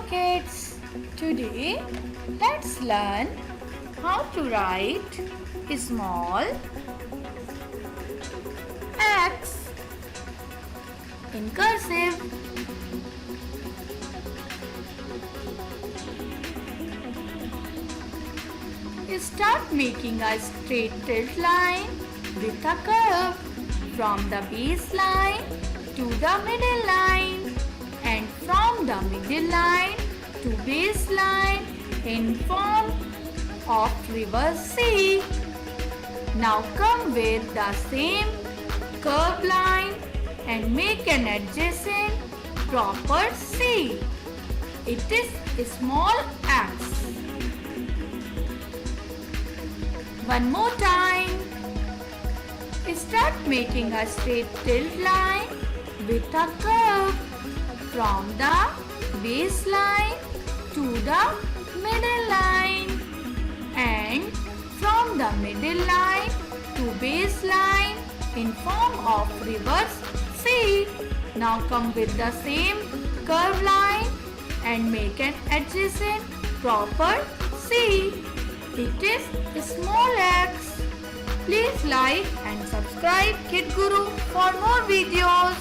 kids, today let's learn how to write a small X in cursive. Start making a straight tilt line with a curve from the base line to the middle line and from the middle line to base line in form of reverse C. Now come with the same curved line and make an adjacent proper C. It is a small X. One more time. Start making a straight tilt line with a curve from the base line to the middle line and from the middle line to base line in form of reverse C. Now come with the same curved line and make an adjacent proper C. It is a small X. Please like and subscribe Kid Guru for more videos.